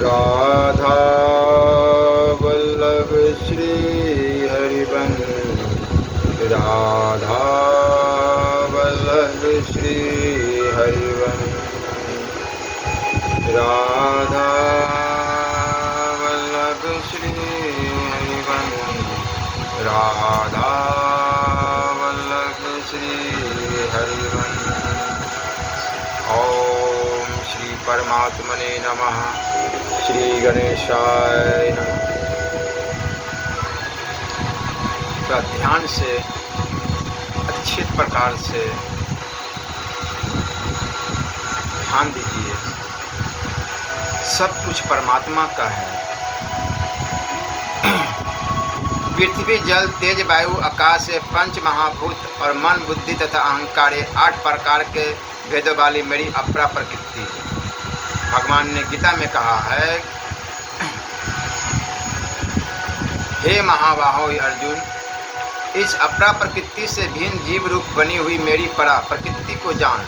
राधा वल्लभ श्री हरिवंश, राधा वल्लभ श्री हरिवंश, राधा वल्लभ श्री हरिवंश, राधा वल्लभ श्री हरिवंश। ओम श्री परमात्मने नमः। श्री गणेशाय नमः। तो ध्यान से अच्छे प्रकार से ध्यान दीजिए। सब कुछ परमात्मा का है। पृथ्वी, जल, तेज, वायु, आकाश, पंच महाभूत और मन, बुद्धि तथा अहंकार, ये 8 प्रकार के भेदों वाली मेरी अपरा प्रकृति है। भगवान ने गीता में कहा है, हे महाबाहो अर्जुन, इस अपरा प्रकृति से भिन्न जीव रूप बनी हुई मेरी परा प्रकृति को जान,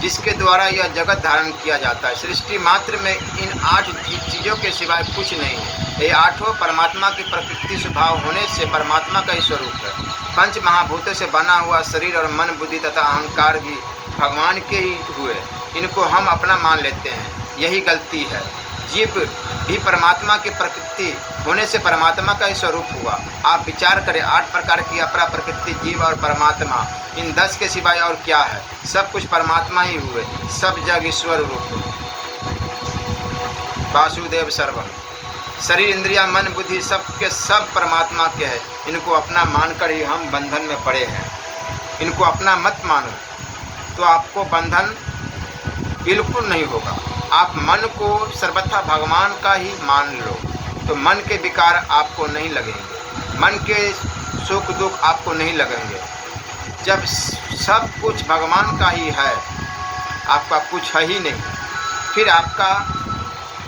जिसके द्वारा यह जगत धारण किया जाता है। सृष्टि मात्र में इन 8 चीज़ों के सिवाय कुछ नहीं है। ये 8 परमात्मा की प्रकृति स्वभाव होने से परमात्मा का ही स्वरूप है। पंच महाभूतों से बना हुआ शरीर और मन, बुद्धि तथा अहंकार भी भगवान के ही हुए। इनको हम अपना मान लेते हैं, यही गलती है। जीव भी परमात्मा की प्रकृति होने से परमात्मा का ही स्वरूप हुआ। आप विचार करें, 8 प्रकार की अपरा प्रकृति, जीव और परमात्मा, इन 10 के सिवाय और क्या है? सब कुछ परमात्मा ही हुए। सब जग ईश्वर रूप। वासुदेव सर्वम। शरीर, इंद्रिया, मन, बुद्धि सब के सब परमात्मा के हैं। इनको अपना मानकर ही हम बंधन में पड़े हैं। इनको अपना मत मानो तो आपको बंधन बिल्कुल नहीं होगा। आप मन को सर्वथा भगवान का ही मान लो तो मन के विकार आपको नहीं लगेंगे, मन के सुख दुख आपको नहीं लगेंगे। जब सब कुछ भगवान का ही है, आपका कुछ है ही नहीं, फिर आपका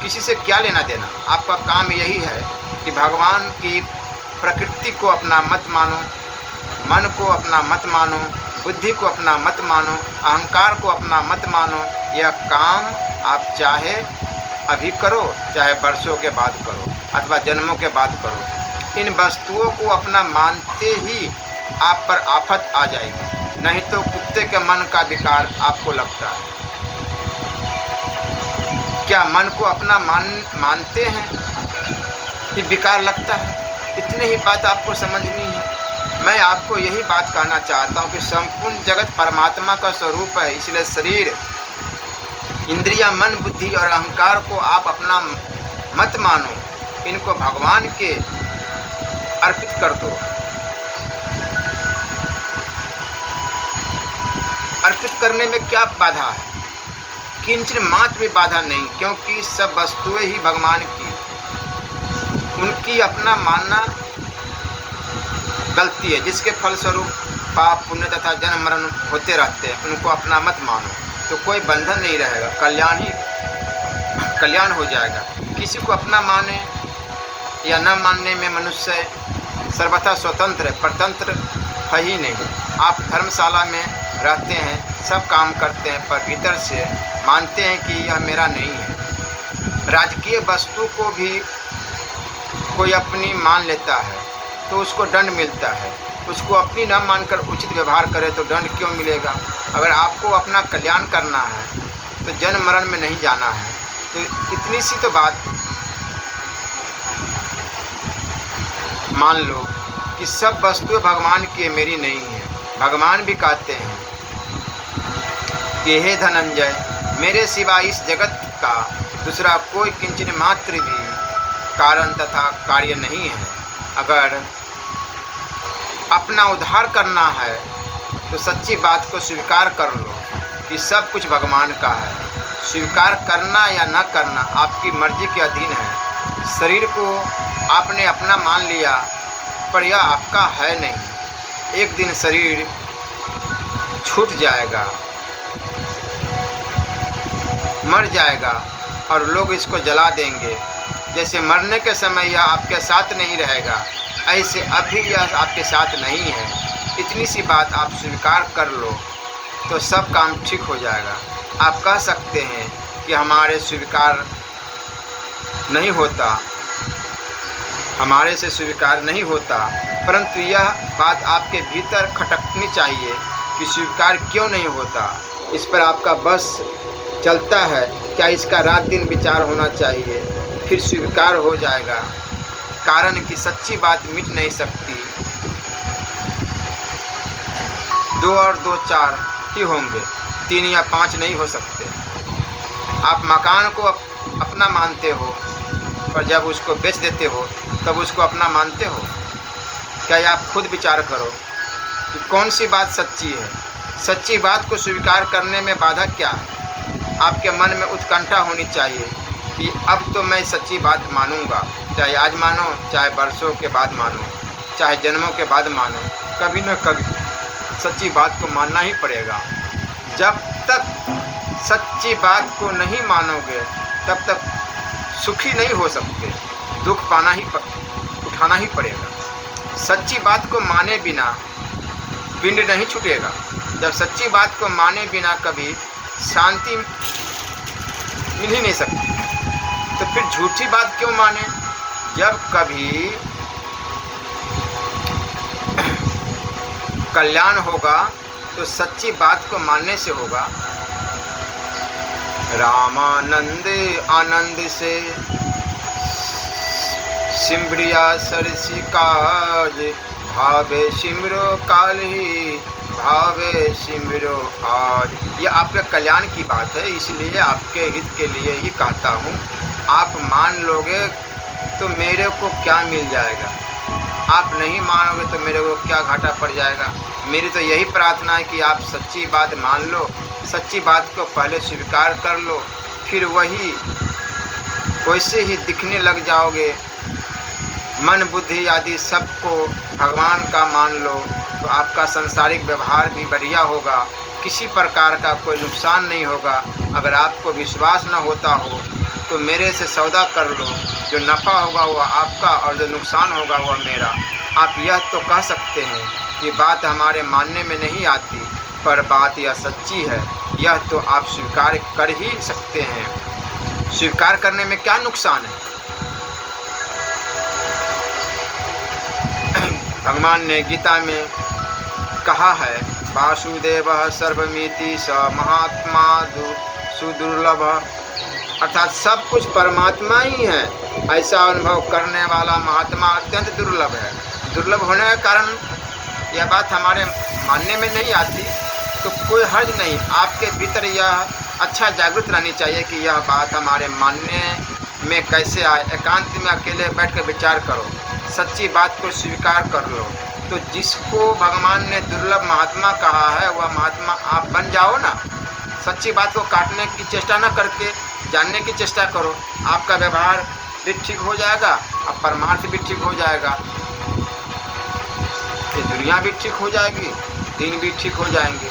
किसी से क्या लेना देना? आपका काम यही है कि भगवान की प्रकृति को अपना मत मानो, मन को अपना मत मानो, बुद्धि को अपना मत मानो, अहंकार को अपना मत मानो। यह काम आप चाहे अभी करो, चाहे वर्षों के बाद करो अथवा जन्मों के बाद करो। इन वस्तुओं को अपना मानते ही आप पर आफत आ जाएगी, नहीं तो कुत्ते के मन का विकार आपको लगता है। क्या मन को अपना मानते हैं कि विकार लगता है? इतनी ही बात आपको समझनी है। मैं आपको यही बात कहना चाहता हूँ कि संपूर्ण जगत परमात्मा का स्वरूप है। इसलिए शरीर, इंद्रिया, मन, बुद्धि और अहंकार को आप अपना मत मानो, इनको भगवान के अर्पित कर दो। अर्पित करने में क्या बाधा है? किंचन मात्र भी बाधा नहीं, क्योंकि सब वस्तुएं ही भगवान की। उनकी अपना मानना गलती है, जिसके फलस्वरूप पाप पुण्य तथा जन्म मरण होते रहते हैं। उनको अपना मत मानो तो कोई बंधन नहीं रहेगा, कल्याण हो जाएगा। किसी को अपना माने या न मानने में मनुष्य सर्वथा स्वतंत्र है, परतंत्र है ही नहीं। आप धर्मशाला में रहते हैं, सब काम करते हैं, पर भीतर से मानते हैं कि यह मेरा नहीं है। राजकीय वस्तु को भी कोई अपनी मान लेता है तो उसको दंड मिलता है। उसको अपनी न मानकर उचित व्यवहार करे तो दंड क्यों मिलेगा? अगर आपको अपना कल्याण करना है तो जन्म मरण में नहीं जाना है। तो इतनी सी तो बात मान लो कि सब वस्तुएं भगवान की, मेरी नहीं है। भगवान भी कहते हैं कि हे धनंजय, मेरे सिवा इस जगत का दूसरा कोई किंचन मात्र भी कारण तथा कार्य नहीं है। अगर अपना उद्धार करना है तो सच्ची बात को स्वीकार कर लो कि सब कुछ भगवान का है। स्वीकार करना या न करना आपकी मर्जी के अधीन है। शरीर को आपने अपना मान लिया, पर यह आपका है नहीं। एक दिन शरीर छूट जाएगा, मर जाएगा और लोग इसको जला देंगे। जैसे मरने के समय यह आपके साथ नहीं रहेगा, ऐसे अभी यह आपके साथ नहीं है। इतनी सी बात आप स्वीकार कर लो तो सब काम ठीक हो जाएगा। आप कह सकते हैं कि हमारे स्वीकार नहीं होता, हमारे से स्वीकार नहीं होता, परंतु यह बात आपके भीतर खटकनी चाहिए कि स्वीकार क्यों नहीं होता। इस पर आपका बस चलता है क्या? इसका रात दिन विचार होना चाहिए, फिर स्वीकार हो जाएगा। कारण कि सच्ची बात मिट नहीं सकती। 2 और 2 4 ही होंगे, 3 या 5 नहीं हो सकते। आप मकान को अपना मानते हो, पर जब उसको बेच देते हो तब उसको अपना मानते हो क्या? आप खुद विचार करो कि कौन सी बात सच्ची है। सच्ची बात को स्वीकार करने में बाधा क्या है? आपके मन में उत्कंठा होनी चाहिए कि अब तो मैं सच्ची बात मानूंगा, चाहे आज मानो, चाहे वर्षों के बाद मानो, चाहे जन्मों के बाद मानो, कभी न कभी सच्ची बात को मानना ही पड़ेगा। जब तक सच्ची बात को नहीं मानोगे तब तक सुखी नहीं हो सकते, दुख उठाना ही पड़ेगा। सच्ची बात को माने बिना पिंड नहीं छूटेगा। जब सच्ची बात को माने बिना कभी शांति मिल ही नहीं सकती, तो फिर झूठी बात क्यों माने? जब कभी कल्याण होगा तो सच्ची बात को मानने से होगा। रामानंद आनंद से सिमरिया सरसी काज, भावे सिमरो काल ही भावे सिमरो आज। ये आपके कल्याण की बात है, इसलिए आपके हित के लिए ही कहता हूँ। आप मान लोगे तो मेरे को क्या मिल जाएगा, आप नहीं मानोगे तो मेरे को क्या घाटा पड़ जाएगा। मेरी तो यही प्रार्थना है कि आप सच्ची बात मान लो, सच्ची बात को पहले स्वीकार कर लो, फिर वही वैसे ही दिखने लग जाओगे। मन बुद्धि आदि सबको भगवान का मान लो तो आपका सांसारिक व्यवहार भी बढ़िया होगा, किसी प्रकार का कोई नुकसान नहीं होगा। अगर आपको विश्वास न होता हो तो मेरे से सौदा कर लो, जो नफ़ा होगा वह आपका और जो नुकसान होगा वह मेरा। आप यह तो कह सकते हैं कि बात हमारे मानने में नहीं आती, पर बात यह सच्ची है, यह तो आप स्वीकार कर ही सकते हैं। स्वीकार करने में क्या नुकसान है? भगवान ने गीता में कहा है, वासुदेवः सर्वमिति स महात्मा सुदुर्लभ, अर्थात सब कुछ परमात्मा ही है, ऐसा अनुभव करने वाला महात्मा अत्यंत दुर्लभ है। दुर्लभ होने के कारण यह बात हमारे मानने में नहीं आती, तो कोई हर्ज नहीं। आपके भीतर यह अच्छा जागृत रहनी चाहिए कि यह बात हमारे मानने में कैसे आए। एकांत में अकेले बैठ कर विचार करो, सच्ची बात को स्वीकार कर लो। तो जिसको भगवान ने दुर्लभ महात्मा कहा है वह महात्मा आप बन जाओ ना। सच्ची बात को काटने की चेष्टा न करके जानने की चेष्टा करो, आपका व्यवहार भी ठीक हो जाएगा, अब परमार्थ भी ठीक हो जाएगा, ये दुनिया भी ठीक हो जाएगी, दिन भी ठीक हो जाएंगे।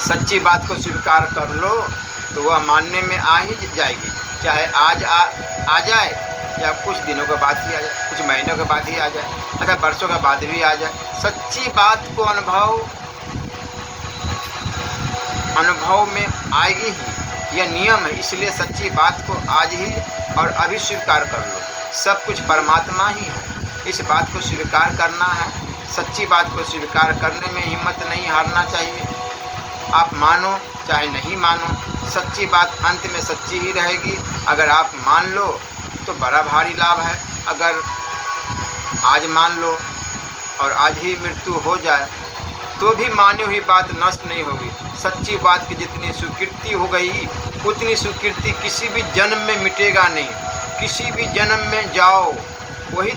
सच्ची बात को स्वीकार कर लो तो वह मानने में आ ही जाएगी, चाहे आज आ जाए या कुछ दिनों के बाद ही आ जाए, कुछ महीनों के बाद ही आ जाए, अथवा वर्षों के बाद भी आ जाए। सच्ची बात को अनुभव में आएगी ही, यह नियम है। इसलिए सच्ची बात को आज ही और अभी स्वीकार कर लो। सब कुछ परमात्मा ही है, इस बात को स्वीकार करना है। सच्ची बात को स्वीकार करने में हिम्मत नहीं हारना चाहिए। आप मानो चाहे नहीं मानो, सच्ची बात अंत में सच्ची ही रहेगी। अगर आप मान लो तो बड़ा भारी लाभ है, अगर आज मान लो और आज ही मृत्यु हो जाए तो भी मानी हुई बात नष्ट नहीं होगी। सच्ची बात की जितनी स्वीकृति हो गई उतनी स्वीकृति किसी भी जन्म में मिटेगा नहीं। किसी भी जन्म में जाओ वही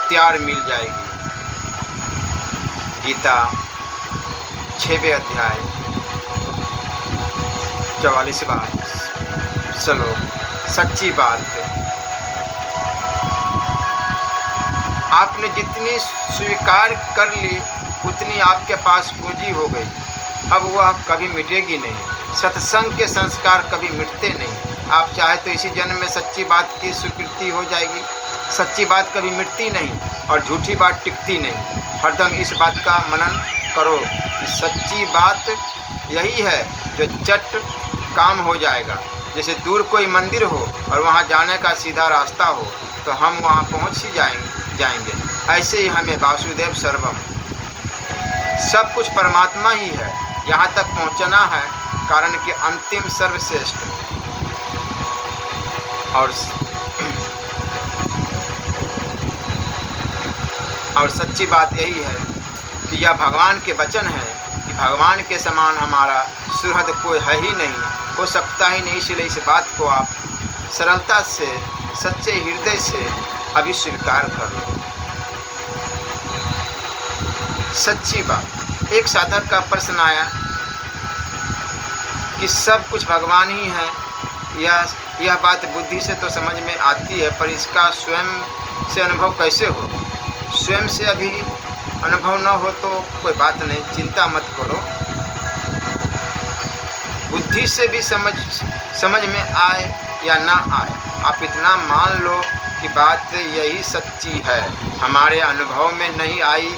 त्यार मिल जाएगी। गीता 6वें अध्याय 44वां श्लोक। सच्ची बात, आपने जितनी स्वीकार कर ली उतनी आपके पास पूंजी हो गई, अब वह कभी मिटेगी नहीं। सत्संग के संस्कार कभी मिटते नहीं। आप चाहे तो इसी जन्म में सच्ची बात की स्वीकृति हो जाएगी। सच्ची बात कभी मिटती नहीं और झूठी बात टिकती नहीं। हरदम इस बात का मनन करो कि सच्ची बात यही है जो चट काम हो जाएगा। जैसे दूर कोई मंदिर हो और वहाँ जाने का सीधा रास्ता हो तो हम वहाँ पहुँच ही जाएंगे। ऐसे ही हमें वासुदेव सर्वम, सब कुछ परमात्मा ही है, यहाँ तक पहुँचना है, कारण कि अंतिम सर्वश्रेष्ठ और सच्ची बात यही है कि यह भगवान के वचन है कि भगवान के समान हमारा सुहृद कोई है ही नहीं, हो सकता ही नहीं। इसलिए इस बात को आप सरलता से, सच्चे हृदय से अभी स्वीकार कर लो। सच्ची बात। एक साधक का प्रश्न आया कि सब कुछ भगवान ही है, यह बात बुद्धि से तो समझ में आती है, पर इसका स्वयं से अनुभव कैसे हो? स्वयं से अभी अनुभव न हो तो कोई बात नहीं, चिंता मत करो। बुद्धि से भी समझ में आए या ना आए, आप इतना मान लो कि बात यही सच्ची है। हमारे अनुभव में नहीं आई,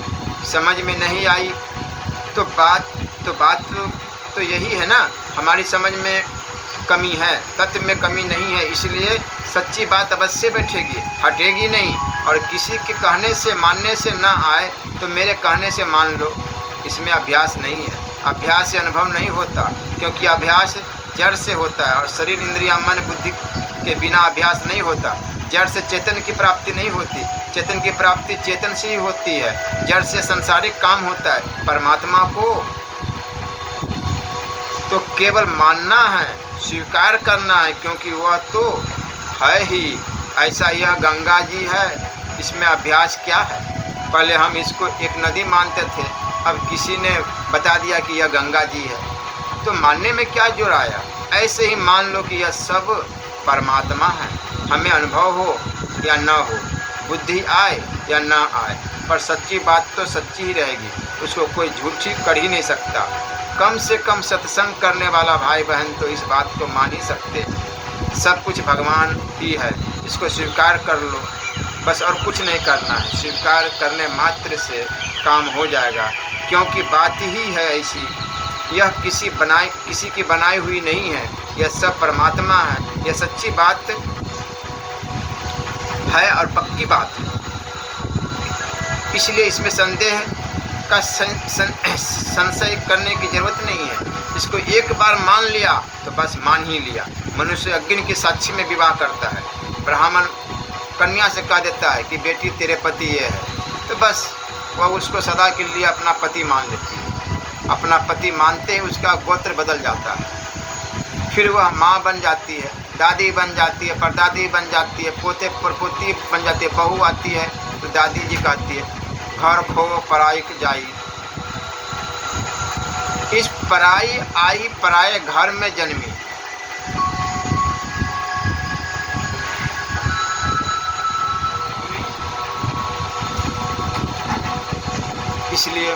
समझ में नहीं आई तो बात तो यही है ना, हमारी समझ में कमी है, तत्व में कमी नहीं है। इसलिए सच्ची बात अवश्य बैठेगी, हटेगी नहीं। और किसी के कहने से, मानने से ना आए तो मेरे कहने से मान लो, इसमें अभ्यास नहीं है। अभ्यास से अनुभव नहीं होता, क्योंकि अभ्यास जड़ से होता है और शरीर, इंद्रिया, मन, बुद्धि के बिना अभ्यास नहीं होता। जड़ से चेतन की प्राप्ति नहीं होती, चेतन की प्राप्ति चेतन से ही होती है। जड़ से सांसारिक काम होता है, परमात्मा को तो केवल मानना है, स्वीकार करना है, क्योंकि वह तो है ही। ऐसा यह गंगा जी है, इसमें अभ्यास क्या है? पहले हम इसको एक नदी मानते थे, अब किसी ने बता दिया कि यह गंगा जी है, तो मानने में क्या जोर आया? ऐसे ही मान लो कि यह सब परमात्मा है। हमें अनुभव हो या न हो, बुद्धि आए या ना आए, पर सच्ची बात तो सच्ची ही रहेगी, उसको कोई झूठी कर ही नहीं सकता। कम से कम सत्संग करने वाला भाई बहन तो इस बात को मान ही सकते। सब कुछ भगवान ही है, इसको स्वीकार कर लो बस, और कुछ नहीं करना है। स्वीकार करने मात्र से काम हो जाएगा, क्योंकि बात ही है ऐसी। यह किसी की बनाई हुई नहीं है, यह सब परमात्मा है। यह सच्ची बात है और पक्की बात है, इसलिए इसमें संदेह का संशय करने की जरूरत नहीं है। इसको एक बार मान लिया तो बस मान ही लिया। मनुष्य अग्नि की साक्षी में विवाह करता है, ब्राह्मण कन्या से कह देता है कि बेटी तेरे पति ये है, तो बस वह उसको सदा के लिए अपना पति मान लेती है। अपना पति मानते ही उसका गोत्र बदल जाता है, फिर वह माँ बन जाती है, दादी बन जाती है, परदादी बन जाती है, पोते परपोती बन जाती है। बहू आती है तो दादी जी कहती है घर खो पराई जाई। इस पराई आई पराये घर में जन्मी। इसलिए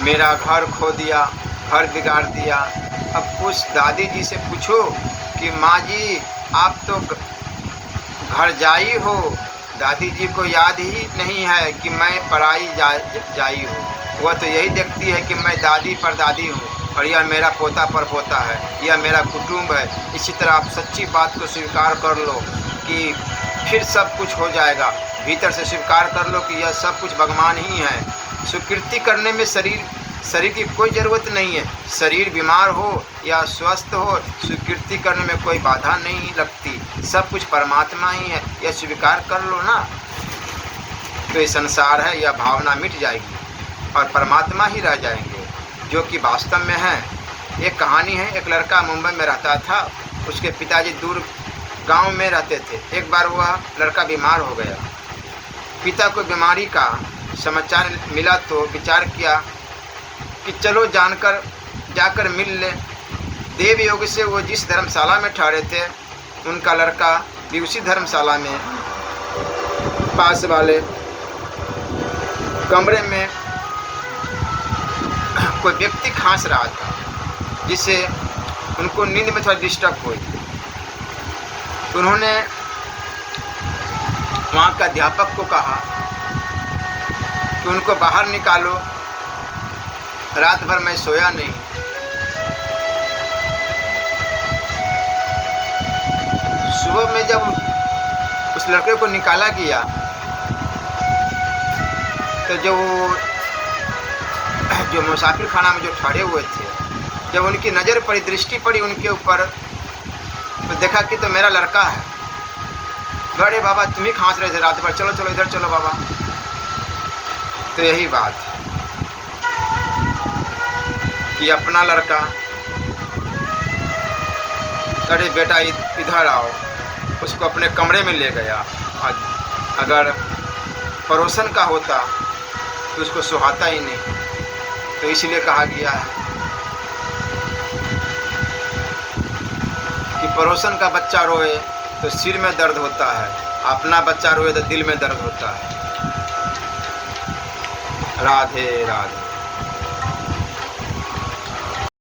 मेरा घर खो दिया, घर बिगाड़ दिया। अब उस दादी जी से पूछो कि माँ जी आप तो घर जाई हो, दादी जी को याद ही नहीं है कि मैं पराई जाई हूँ। वह तो यही देखती है कि मैं दादी परदादी हूँ और यह मेरा पोता परपोता है, यह मेरा कुटुंब है। इसी तरह आप सच्ची बात को स्वीकार कर लो कि फिर सब कुछ हो जाएगा। भीतर से स्वीकार कर लो कि यह सब कुछ भगवान ही है। स्वीकृति करने में शरीर की कोई ज़रूरत नहीं है। शरीर बीमार हो या स्वस्थ हो, स्वीकृति करने में कोई बाधा नहीं लगती। सब कुछ परमात्मा ही है, यह स्वीकार कर लो ना, तो ये संसार है, यह भावना मिट जाएगी और परमात्मा ही रह जाएंगे, जो कि वास्तव में है। एक कहानी है, एक लड़का मुंबई में रहता था, उसके पिताजी दूर गांव में रहते थे। एक बार वह लड़का बीमार हो गया। पिता को बीमारी का समाचार मिला तो विचार किया कि चलो जाकर मिल ले। देव योग से वो जिस धर्मशाला में ठहरे थे, उनका लड़का भी उसी धर्मशाला में पास वाले कमरे में कोई व्यक्ति खांस रहा था, जिससे उनको नींद में थोड़ा डिस्टर्ब हुई। तो उन्होंने वहाँ के अध्यापक को कहा कि उनको बाहर निकालो। रात भर मैं सोया नहीं। सुबह में जब उस लड़के को निकाला गया तो जो मुसाफिर खाना में जो ठहरे हुए थे, जब उनकी नज़र पड़ी, दृष्टि पड़ी उनके ऊपर, तो देखा कि तो मेरा लड़का है। बड़े बाबा तुम ही खांस रहे थे रात भर, चलो चलो इधर चलो बाबा। तो यही बात है कि अपना लड़का, अरे बेटा इधर आओ, उसको अपने कमरे में ले गया। अगर पड़ोसन का होता तो उसको सुहाता ही नहीं। तो इसलिए कहा गया है कि पड़ोसन का बच्चा रोए तो सिर में दर्द होता है, अपना बच्चा रोए तो दिल में दर्द होता है। राधे राधे।